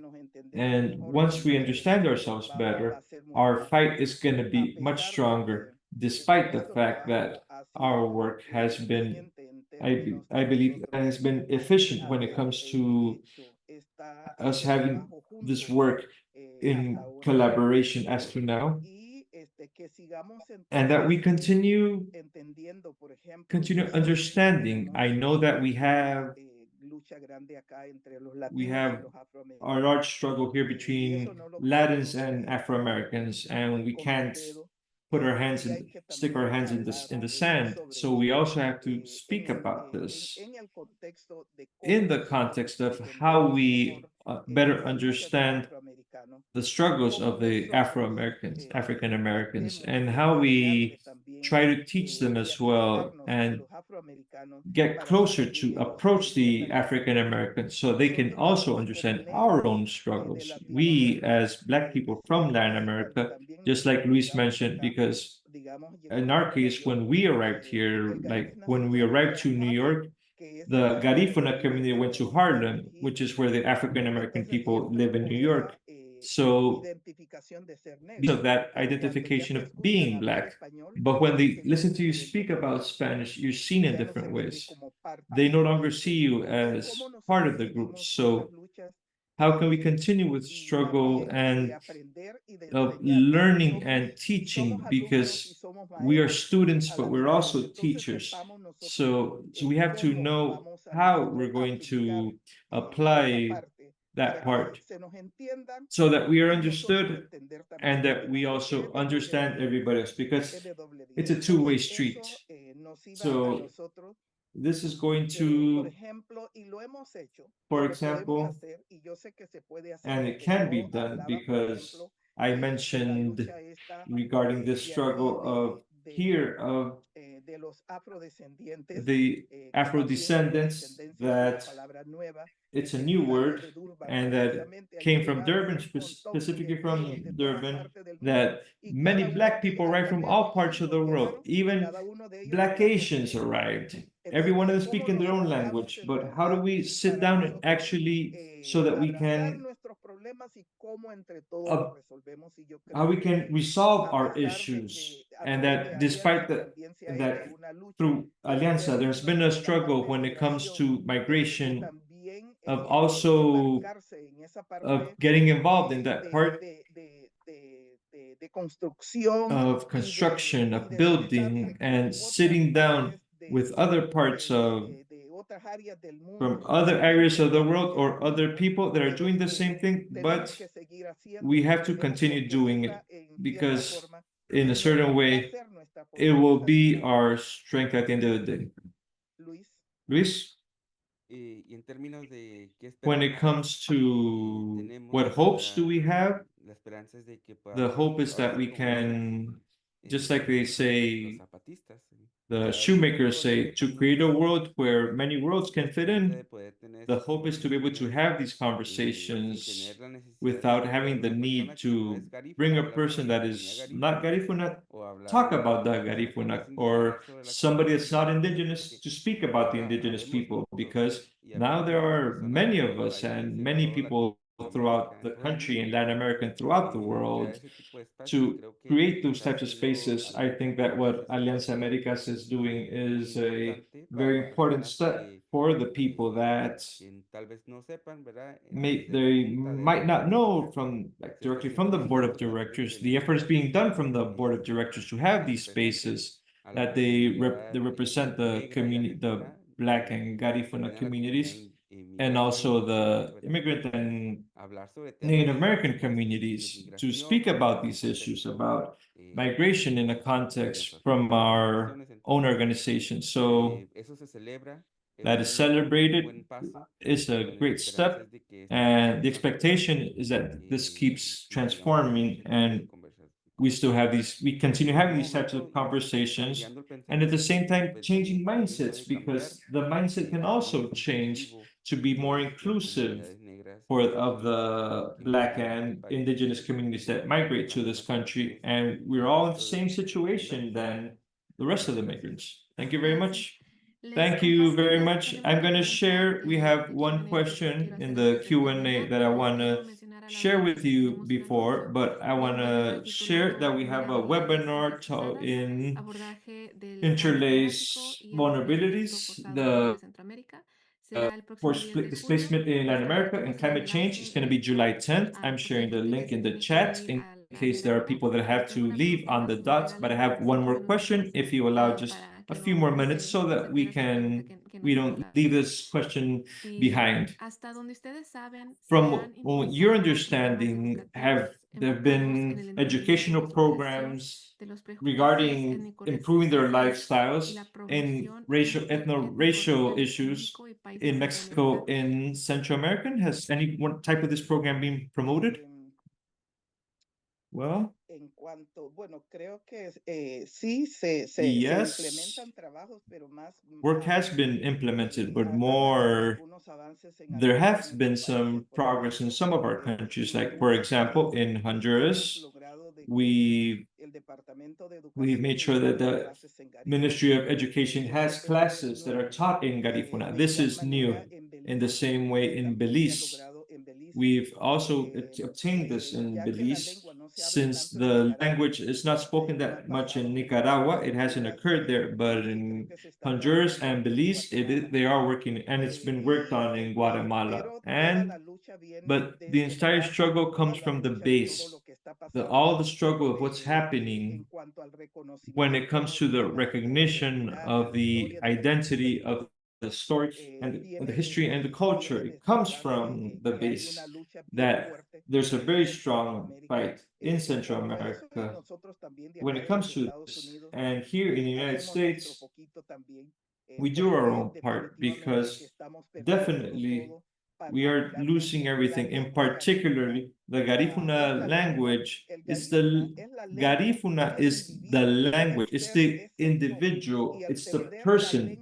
And once we understand ourselves better, our fight is going to be much stronger, despite the fact that our work has been, I believe, has been efficient when it comes to us having this work in collaboration as to now, and that we continue understanding. I know that we have our large struggle here between Latins and Afro-Americans, and we can't stick our hands in the sand. So we also have to speak about this in the context of how we better understand the struggles of the Afro-Americans, African Americans, and how we try to teach them as well and get closer to approach the African Americans so they can also understand our own struggles. We, as Black people from Latin America, just like Luis mentioned, because in our case, when we arrived here, like when we arrived to New York, the Garífuna community went to Harlem, which is where the African American people live in New York. So because of that identification of being Black. But when they listen to you speak about Spanish, you're seen in different ways. They no longer see you as part of the group. So how can we continue with struggle and of learning and teaching, because we are students, but we're also teachers. So we have to know how we're going to apply that part so that we are understood and that we also understand everybody else, because it's a two-way street. So this is going to, for example, and it can be done because I mentioned regarding this struggle of here of the Afro-descendants, that it's a new word and that came from Durban, specifically from Durban, that many Black people arrived from all parts of the world, even Black Asians arrived. Everyone is speaking their own language, but how do we sit down and actually so that we can how we can resolve our issues, and that despite that through Alianza there's been a struggle when it comes to migration, of also of getting involved in that part of construction, of building, and sitting down with other parts of from other areas of the world or other people that are doing the same thing, but we have to continue doing it because in a certain way it will be our strength at the end of the day. Luis? When it comes to what hopes do we have, the hope is that we can, just like they say, the shoemakers say, to create a world where many worlds can fit in. The hope is to be able to have these conversations without having the need to bring a person that is not Garífuna, talk about the Garífuna, or somebody that's not indigenous to speak about the indigenous people, because now there are many of us and many people throughout the country in Latin America and throughout the world to create those types of spaces. I think that what Alianza Americas is doing is a very important step for the people that they might not know from directly from the board of directors. The effort is being done from the board of directors to have these spaces that they represent the community, the Black and Garífuna communities, and also the immigrant and Native American communities, to speak about these issues, about migration in a context from our own organization. So that is celebrated, is a great step, and the expectation is that this keeps transforming, and we continue having these types of conversations, and at the same time changing mindsets, because the mindset can also change to be more inclusive of the Black and Indigenous communities that migrate to this country, and we're all in the same situation than the rest of the migrants. Thank you very much. Thank you very much. I'm going to share, we have one question in the Q&A that I want to share with you before, but I want to share that we have a webinar in interlace vulnerabilities, the forced displacement in Latin America and climate change. Is going to be July 10th. I'm sharing the link in the chat in case there are people that have to leave on the dot, but I have one more question, if you allow just a few more minutes so that we don't leave this question behind. From your understanding, have there been educational programs regarding improving their lifestyles in ethno-racial issues in Mexico, in Central America? Has any one type of this program been promoted? Well, yes, work has been implemented, but there has been some progress in some of our countries. Like, for example, in Honduras, we've made sure that the Ministry of Education has classes that are taught in Garífuna. This is new. In the same way, in Belize, we've also obtained this in Belize. Since the language is not spoken that much in Nicaragua, it hasn't occurred there, but in Honduras and Belize, they are working, and it's been worked on in Guatemala. But the entire struggle comes from the base. All the struggle of what's happening when it comes to the recognition of the identity of the story and the history and the culture. It comes from the base that there's a very strong fight in Central America when it comes to this. And here in the United States, we do our own part, because definitely we are losing everything. In particularly, the Garífuna language Garífuna is the language, it's the individual, it's the person,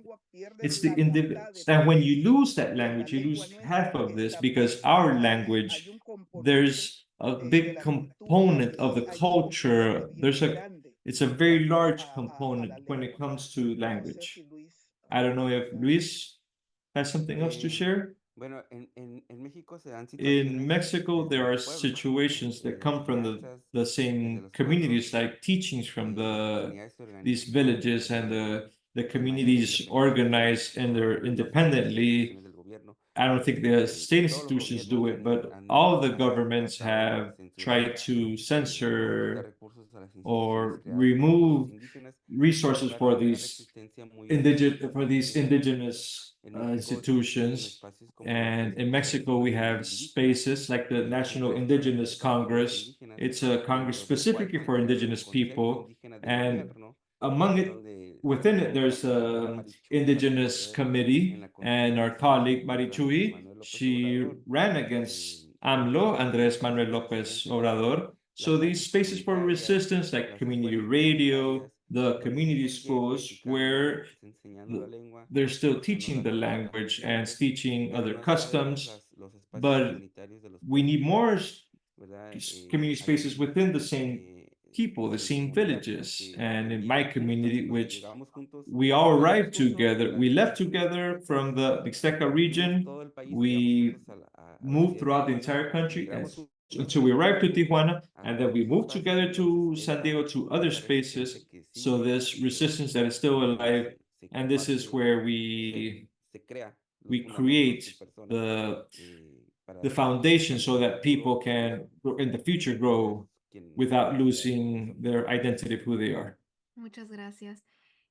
it's the individual. And when you lose that language, you lose half of this, because our language, there's a big component of the culture. It's a very large component when it comes to language. I don't know if Luis has something else to share. In Mexico, there are situations that come from the same communities, like teachings from these villages, and the communities organized and they're independently. I don't think the state institutions do it, but all the governments have tried to censor or remove resources for these indigenous institutions. And in Mexico, we have spaces like the National Indigenous Congress. It's a Congress specifically for indigenous people, and within it, there's an indigenous committee, and our colleague Marichui, she ran against AMLO, Andrés Manuel López Obrador. So these spaces for resistance, like community radio, the community schools, where they're still teaching the language and teaching other customs, but we need more community spaces within the same people, the same villages. And in my community, which we all arrived together, we left together from the Mixteca region, we moved throughout the entire country until we arrived to Tijuana, and then we moved together to San Diego, to other spaces. So there's resistance that is still alive, and this is where we create the foundation so that people can in the future grow without losing their identity of who they are.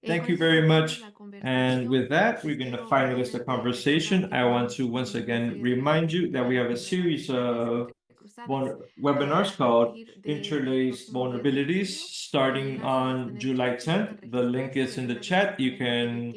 Thank you very much. And with that, we're going to finalize the conversation. I want to once again remind you that we have a series of webinars called Interlaced Vulnerabilities starting on July 10th. The link is in the chat. You can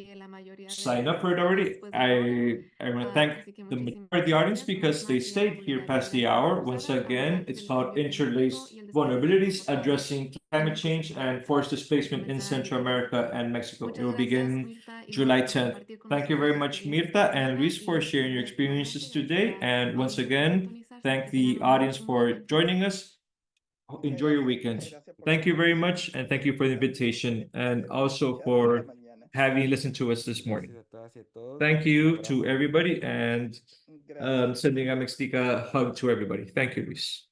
sign up for it already. I want to thank the majority of the audience because they stayed here past the hour. Once again, it's called Interlaced Vulnerabilities Addressing Climate Change and Forced Displacement in Central America and Mexico. It will begin July 10th. Thank you very much, Mirtha and Luis, for sharing your experiences today. And once again, thank the audience for joining us. Enjoy your weekend. Thank you very much, and thank you for the invitation, and also for having listened to us this morning. Thank you to everybody, and sending a Mextica hug to everybody. Thank you, Luis.